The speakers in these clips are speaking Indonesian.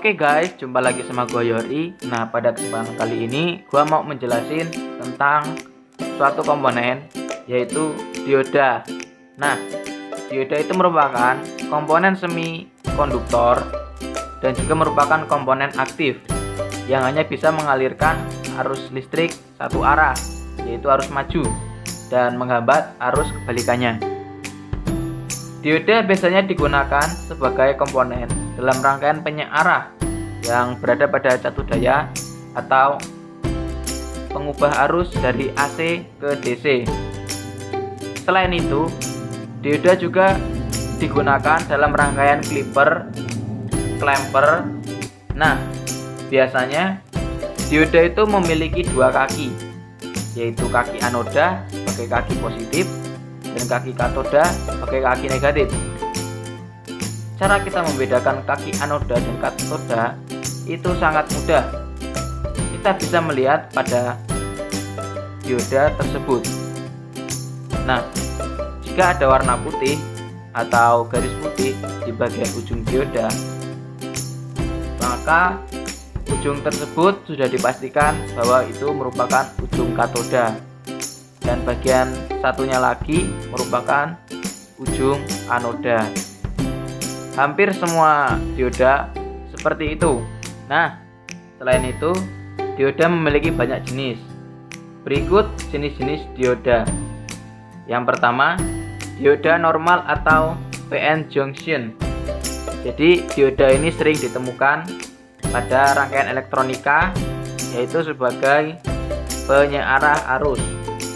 Oke guys, jumpa lagi sama gua Yori. Nah, pada kesempatan kali ini gua mau menjelasin tentang suatu komponen, yaitu dioda. Nah, dioda itu merupakan komponen semikonduktor dan juga merupakan komponen aktif yang hanya bisa mengalirkan arus listrik satu arah, yaitu arus maju, dan menghambat arus kebalikannya. Dioda biasanya digunakan sebagai komponen dalam rangkaian penyearah yang berada pada catu daya atau pengubah arus dari AC ke DC. Selain itu, dioda juga digunakan dalam rangkaian clipper, clamper. Nah, biasanya dioda itu memiliki dua kaki, yaitu kaki anoda sebagai kaki positif dan kaki katoda sebagai kaki negatif. Cara kita membedakan kaki anoda dan katoda itu sangat mudah. Kita bisa melihat pada dioda tersebut. Nah, jika ada warna putih atau garis putih di bagian ujung dioda, maka ujung tersebut sudah dipastikan bahwa itu merupakan ujung katoda, dan bagian satunya lagi merupakan ujung anoda. Hampir semua dioda seperti itu. Nah, selain itu, dioda memiliki banyak jenis. Berikut jenis-jenis dioda. Yang pertama, dioda normal atau PN junction. Jadi dioda ini sering ditemukan pada rangkaian elektronika, yaitu sebagai penyearah arus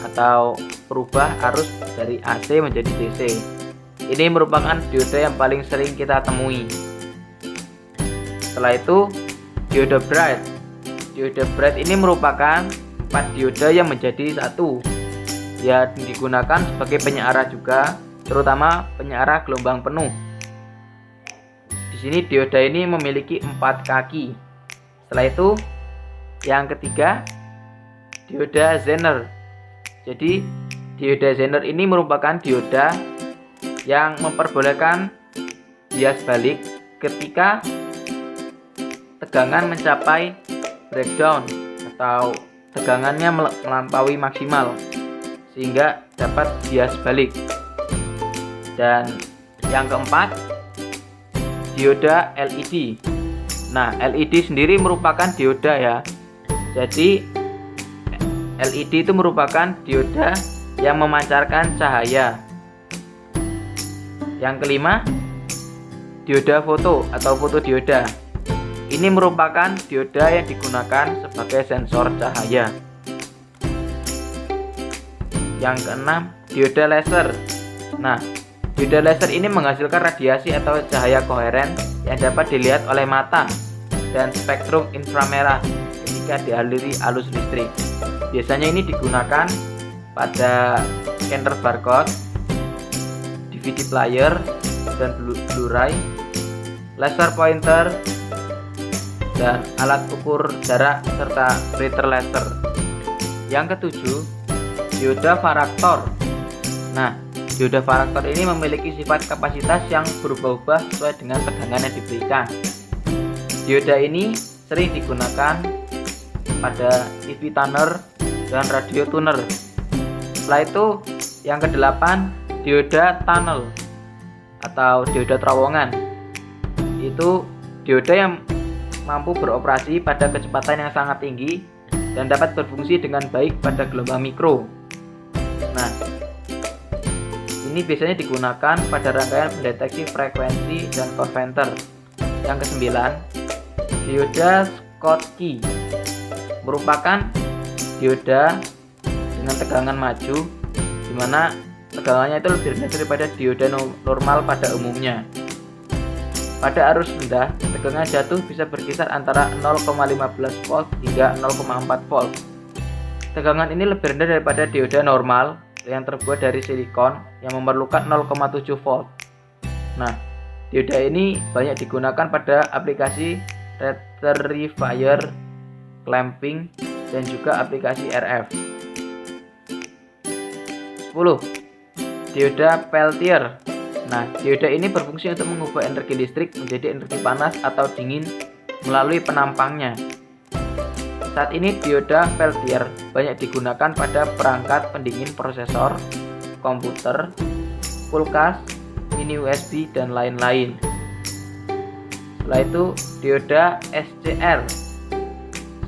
atau perubah arus dari AC menjadi DC. Ini merupakan dioda yang paling sering kita temui. Setelah itu, dioda bright. Dioda bright ini merupakan 4 dioda yang menjadi satu, yang digunakan sebagai penyearah juga, terutama penyearah gelombang penuh. Di sini dioda ini memiliki 4 kaki. Setelah itu, yang ketiga, dioda Zener. Jadi dioda Zener ini merupakan dioda yang memperbolehkan bias balik ketika tegangan mencapai breakdown atau tegangannya melampaui maksimal, sehingga dapat bias balik. Dan yang keempat, dioda LED. Nah, LED sendiri merupakan dioda ya. Jadi LED itu merupakan dioda yang memancarkan cahaya. Yang kelima, dioda foto atau fotodioda. Ini merupakan dioda yang digunakan sebagai sensor cahaya. Yang keenam, dioda laser. Nah, dioda laser ini menghasilkan radiasi atau cahaya koheren yang dapat dilihat oleh mata dan spektrum inframerah ketika dialiri arus listrik. Biasanya ini digunakan pada scanner barcode, DVD player, dan Blu-ray, laser pointer, dan alat ukur jarak serta splitter laser. Yang ketujuh, dioda varaktor. Nah, dioda varaktor ini memiliki sifat kapasitas yang berubah-ubah sesuai dengan tegangan yang diberikan. Dioda ini sering digunakan pada TV tuner dan radio tuner. Setelah itu, yang kedelapan, dioda tunnel atau dioda terowongan. Itu dioda yang mampu beroperasi pada kecepatan yang sangat tinggi dan dapat berfungsi dengan baik pada gelombang mikro. Nah, ini biasanya digunakan pada rangkaian pendeteksi frekuensi dan konverter. Yang kesembilan, dioda Schottky merupakan dioda dengan tegangan maju, di mana tegangannya itu lebih rendah daripada dioda normal pada umumnya. Pada arus rendah, tegangan jatuh bisa berkisar antara 0,15 volt hingga 0,4 volt. Tegangan ini lebih rendah daripada dioda normal yang terbuat dari silikon yang memerlukan 0,7 volt. Nah, dioda ini banyak digunakan pada aplikasi rectifier, clamping, dan juga aplikasi RF. 10. Dioda Peltier. Nah, dioda ini berfungsi untuk mengubah energi listrik menjadi energi panas atau dingin melalui penampangnya. Saat ini dioda Peltier banyak digunakan pada perangkat pendingin prosesor, komputer, kulkas, mini USB, dan lain-lain. Setelah itu dioda SCR,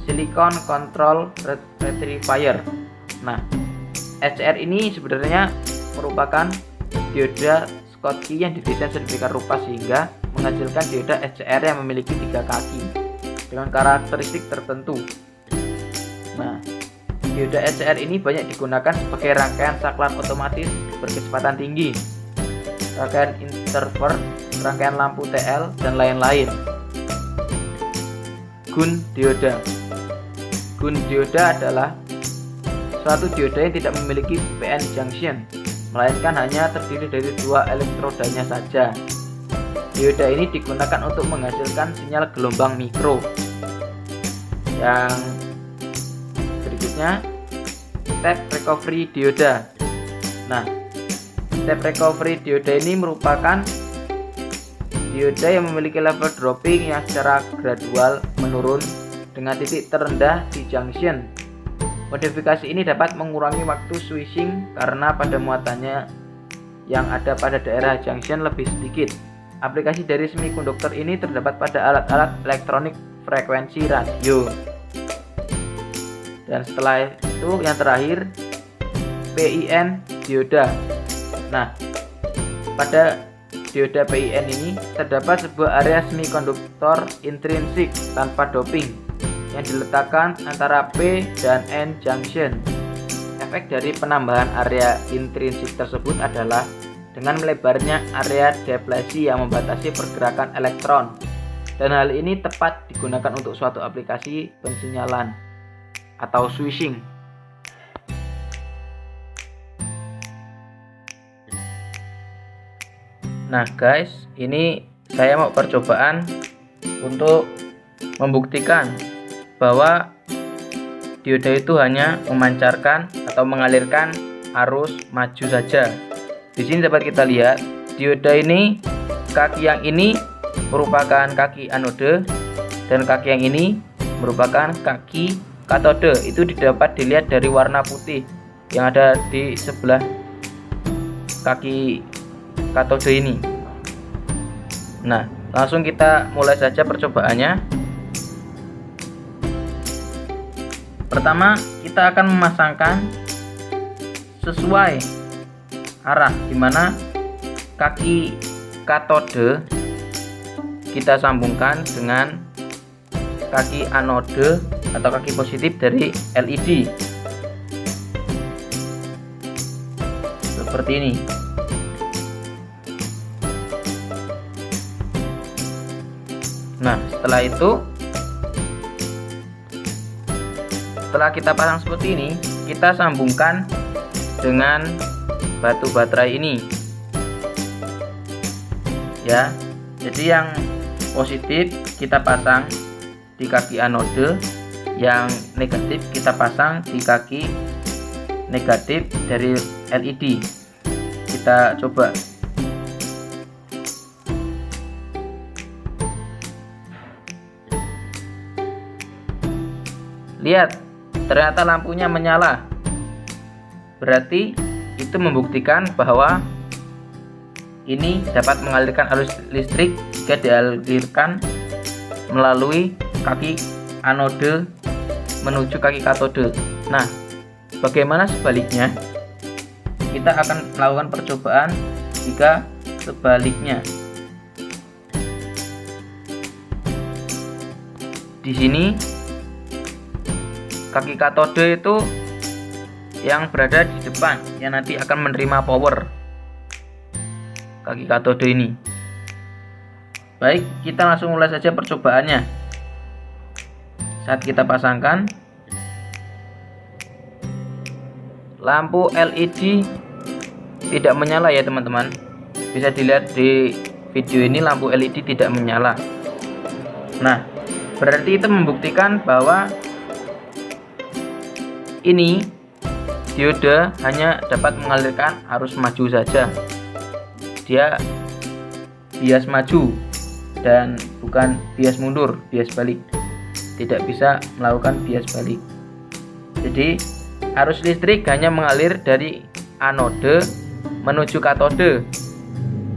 Silicon Control Rectifier. Nah, SCR ini sebenarnya merupakan dioda Schottky yang didesain sedemikian rupa sehingga menghasilkan dioda SCR yang memiliki 3 kaki dengan karakteristik tertentu. Nah, dioda SCR ini banyak digunakan sebagai rangkaian saklar otomatis berkecepatan tinggi, rangkaian interfer, rangkaian lampu TL, dan lain-lain. Gun dioda. Gun dioda adalah suatu dioda yang tidak memiliki PN junction, melainkan hanya terdiri dari 2 elektrodanya saja. Dioda ini digunakan untuk menghasilkan sinyal gelombang mikro. Yang berikutnya, step recovery dioda. Nah, step recovery dioda ini merupakan dioda yang memiliki level dropping yang secara gradual menurun dengan titik terendah di junction. Modifikasi ini dapat mengurangi waktu switching karena pada muatannya yang ada pada daerah junction lebih sedikit. Aplikasi dari semikonduktor ini terdapat pada alat-alat elektronik frekuensi radio. Dan setelah itu yang terakhir, PIN dioda. Nah, pada dioda PIN ini terdapat sebuah area semikonduktor intrinsik tanpa doping yang diletakkan antara P dan N junction. Efek dari penambahan area intrinsik tersebut adalah dengan melebarnya area deplesi yang membatasi pergerakan elektron, dan hal ini tepat digunakan untuk suatu aplikasi pensinyalan atau switching. Nah guys, ini saya mau percobaan untuk membuktikan bahwa dioda itu hanya memancarkan atau mengalirkan arus maju saja. Di sini dapat kita lihat dioda ini, kaki yang ini merupakan kaki anode dan kaki yang ini merupakan kaki katode. Itu dapat dilihat dari warna putih yang ada di sebelah kaki katode ini. Nah, langsung kita mulai saja percobaannya. Pertama, kita akan memasangkan sesuai arah, dimana kaki katode kita sambungkan dengan kaki anode atau kaki positif dari LED seperti ini. Nah, setelah itu, setelah kita pasang seperti ini, kita sambungkan dengan batu baterai ini ya. Jadi yang positif kita pasang di kaki anode, yang negatif kita pasang di kaki negatif dari LED. Kita coba. Lihat, ternyata lampunya menyala. Berarti itu membuktikan bahwa ini dapat mengalirkan arus listrik jika dialirkan melalui kaki anode menuju kaki katode. Nah, bagaimana sebaliknya? Kita akan melakukan percobaan jika sebaliknya. Di sini kaki katode itu yang berada di depan, yang nanti akan menerima power kaki katode ini. Baik, kita langsung mulai saja percobaannya. Saat kita pasangkan, lampu LED tidak menyala ya teman-teman. Bisa dilihat di video ini, lampu LED tidak menyala. Nah, berarti itu membuktikan bahwa ini dioda hanya dapat mengalirkan arus maju saja. Dia bias maju dan bukan bias mundur, bias balik. Tidak bisa melakukan bias balik. Jadi arus listrik hanya mengalir dari anode menuju katode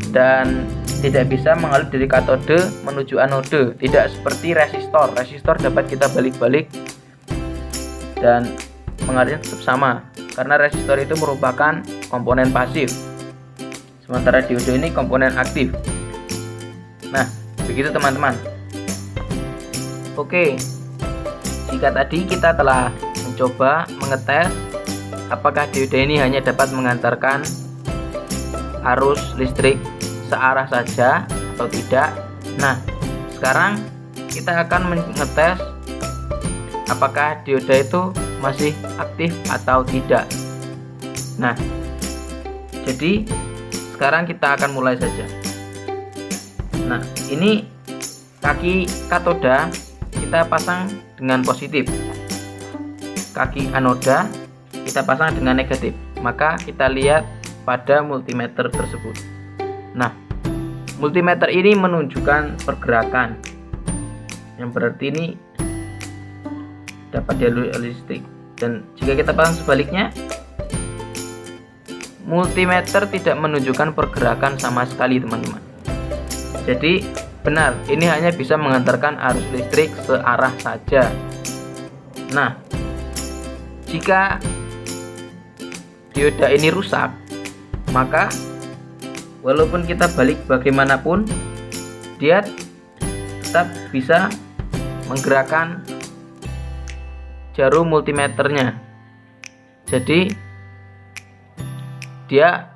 dan tidak bisa mengalir dari katode menuju anode. Tidak seperti resistor. Resistor dapat kita balik-balik dan mengalirnya tetap sama karena resistor itu merupakan komponen pasif. Sementara dioda ini komponen aktif. Nah, begitu teman-teman. Oke, jika tadi kita telah mencoba mengetes apakah dioda ini hanya dapat mengantarkan arus listrik searah saja atau tidak. Nah, sekarang kita akan mengetes apakah dioda itu masih aktif atau tidak. Nah, jadi sekarang kita akan mulai saja. Nah, ini kaki katoda kita pasang dengan positif, kaki anoda kita pasang dengan negatif. Maka kita lihat pada multimeter tersebut. Nah, multimeter ini menunjukkan pergerakan, yang berarti ini dapat dialiri listrik. Dan jika kita pasang sebaliknya, multimeter tidak menunjukkan pergerakan sama sekali, teman-teman. Jadi benar, ini hanya bisa mengantarkan arus listrik searah saja. Nah, jika dioda ini rusak, maka walaupun kita balik bagaimanapun, dia tetap bisa menggerakkan jarum multimeternya. Jadi dia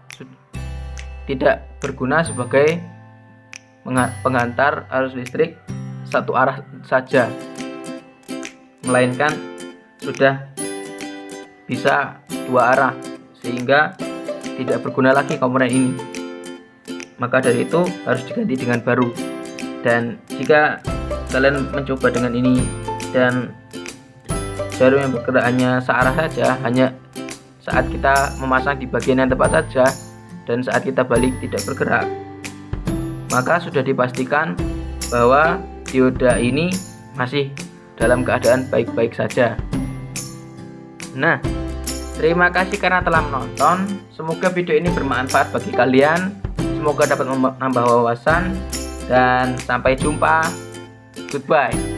tidak berguna sebagai pengantar arus listrik satu arah saja, melainkan sudah bisa dua arah, sehingga tidak berguna lagi komponen ini. Maka dari itu harus diganti dengan baru. Dan jika kalian mencoba dengan ini dan jarum yang bergeraknya searah saja, hanya saat kita memasang di bagian yang tepat saja dan saat kita balik tidak bergerak, maka sudah dipastikan bahwa dioda ini masih dalam keadaan baik-baik saja. Nah, terima kasih karena telah menonton. Semoga video ini bermanfaat bagi kalian. Semoga dapat menambah wawasan dan sampai jumpa. Goodbye.